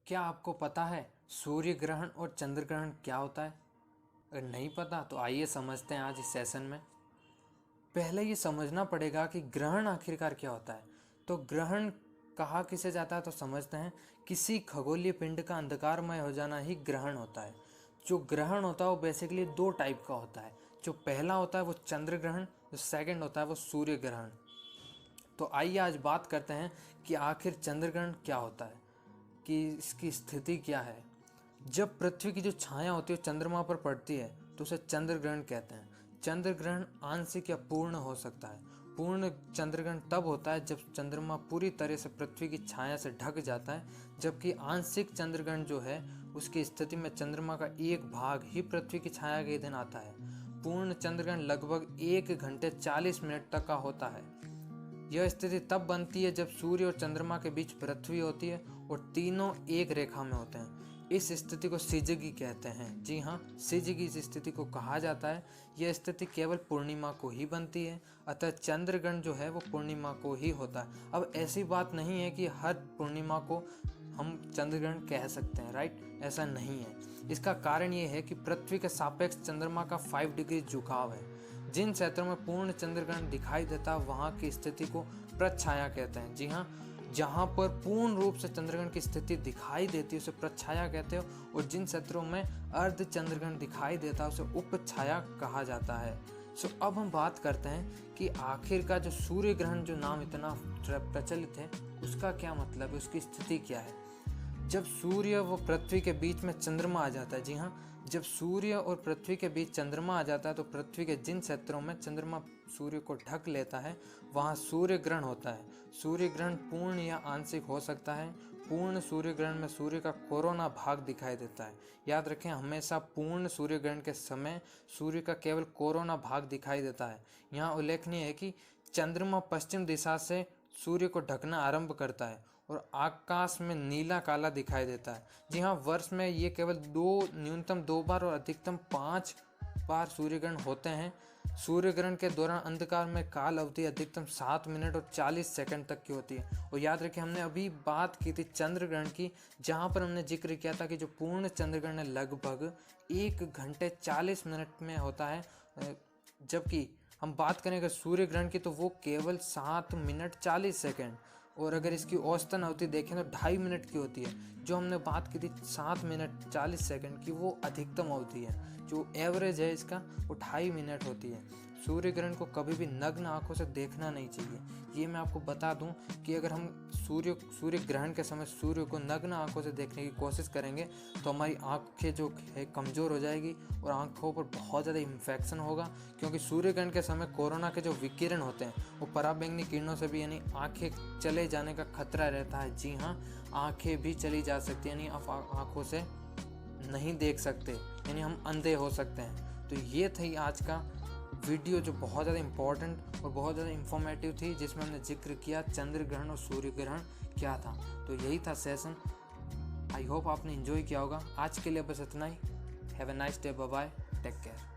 क्या आपको पता है सूर्य ग्रहण और चंद्र ग्रहण क्या होता है? अगर नहीं पता तो आइए समझते हैं आज इस सेशन में। पहले ये समझना पड़ेगा कि ग्रहण आखिरकार क्या होता है। तो ग्रहण कहा किसे जाता है तो समझते हैं, किसी खगोलीय पिंड का अंधकारमय हो जाना ही ग्रहण होता है। जो ग्रहण होता है वो बेसिकली दो टाइप का होता है। जो पहला होता है वो चंद्र ग्रहण, जो सेकंड होता है वो सूर्य ग्रहण। तो आइए आज बात करते हैं कि आखिर चंद्र ग्रहण क्या होता है, कि इसकी स्थिति क्या है। जब पृथ्वी की जो छाया होती है चंद्रमा पर पड़ती है तो उसे चंद्र ग्रहण कहते हैं। चंद्र ग्रहण आंशिक या पूर्ण हो सकता है। पूर्ण चंद्र ग्रहण तब होता है जब चंद्रमा पूरी तरह से पृथ्वी की छाया से ढक जाता है, जबकि आंशिक चंद्र ग्रहण जो है उसकी स्थिति में चंद्रमा का एक भाग ही पृथ्वी की छाया के अधीन आता है। पूर्ण चंद्र ग्रहण लगभग 1 घंटे 40 मिनट तक का होता है। यह स्थिति तब बनती है जब सूर्य और चंद्रमा के बीच पृथ्वी होती है और तीनों एक रेखा में होते हैं। इस स्थिति को सिजगी कहते हैं। जी हाँ, सिजगी इस स्थिति को कहा जाता है। यह स्थिति केवल पूर्णिमा को ही बनती है, अतः चंद्रग्रहण जो है वो पूर्णिमा को ही होता है। अब ऐसी बात नहीं है कि हर पूर्णिमा को हम चंद्रग्रहण कह सकते हैं, राइट? ऐसा नहीं है। इसका कारण ये है कि पृथ्वी के सापेक्ष चंद्रमा का 5 डिग्री झुकाव है। जिन क्षेत्रों में पूर्ण चंद्रग्रहण दिखाई देता वहां की स्थिति को प्रच्छाया कहते हैं। जी हाँ, जहां पर पूर्ण रूप से चंद्रग्रहण की स्थिति दिखाई देती है उसे प्रच्छाया कहते हैं, और जिन क्षेत्रों में अर्ध चंद्रग्रहण दिखाई देता है उसे उपछाया कहा जाता है। अब हम बात करते हैं कि आखिर का जो सूर्य ग्रहण जो नाम इतना प्रचलित है उसका क्या मतलब है, उसकी स्थिति क्या है। जब सूर्य व पृथ्वी के बीच में चंद्रमा आ जाता है, जी हाँ, जब सूर्य और पृथ्वी के बीच चंद्रमा आ जाता है तो पृथ्वी के जिन क्षेत्रों में चंद्रमा सूर्य को ढक लेता है वहाँ सूर्य ग्रहण होता है। सूर्य ग्रहण पूर्ण या आंशिक हो सकता है। पूर्ण सूर्य ग्रहण में सूर्य का कोरोना भाग दिखाई देता है। याद रखें, हमेशा पूर्ण सूर्य ग्रहण के समय सूर्य का केवल कोरोना भाग दिखाई देता है। यहाँ उल्लेखनीय है कि चंद्रमा पश्चिम दिशा से सूर्य को ढकना आरंभ करता है और आकाश में नीला काला दिखाई देता है। जी हाँ, वर्ष में ये केवल न्यूनतम 2 बार और अधिकतम 5 बार सूर्य ग्रहण होते हैं। सूर्य ग्रहण के दौरान अंधकार में काल अवधि अधिकतम 7 मिनट और 40 सेकंड तक की होती है। और याद रखें, हमने अभी बात की थी चंद्र ग्रहण की, जहाँ पर हमने जिक्र किया था कि जो पूर्ण चंद्र ग्रहण है लगभग 1 घंटे 40 मिनट में होता है, जबकि हम बात करें अगर सूर्य ग्रहण की तो वो केवल 7 मिनट 40 सेकंड, और अगर इसकी औसतन अवधि देखें तो 2.5 मिनट की होती है। जो हमने बात की थी 7 मिनट 40 सेकंड की, वो अधिकतम अवधि है। जो एवरेज है इसका वो 2.5 मिनट होती है। सूर्य ग्रहण को कभी भी नग्न आंखों से देखना नहीं चाहिए। ये मैं आपको बता दूं कि अगर हम सूर्य ग्रहण के समय सूर्य को नग्न आंखों से देखने की कोशिश करेंगे तो हमारी आंखें जो है कमज़ोर हो जाएगी और आंखों पर बहुत ज़्यादा इन्फेक्शन होगा, क्योंकि सूर्य ग्रहण के समय कोरोना के जो विकिरण होते हैं वो पराबैंगनी किरणों से भी यानी आंखें चले जाने का खतरा रहता है। जी हाँ, आंखें भी चली जा सकती है, यानी आप आंखों से नहीं देख सकते, यानी हम अंधे हो सकते हैं। तो ये थी आज का वीडियो जो बहुत ज़्यादा इम्पॉर्टेंट और बहुत ज़्यादा इंफॉर्मेटिव थी, जिसमें हमने जिक्र किया चंद्र ग्रहण और सूर्य ग्रहण क्या था। तो यही था सेशन। आई होप आपने एंजॉय किया होगा। आज के लिए बस इतना ही। Have a nice day, bye bye, take care.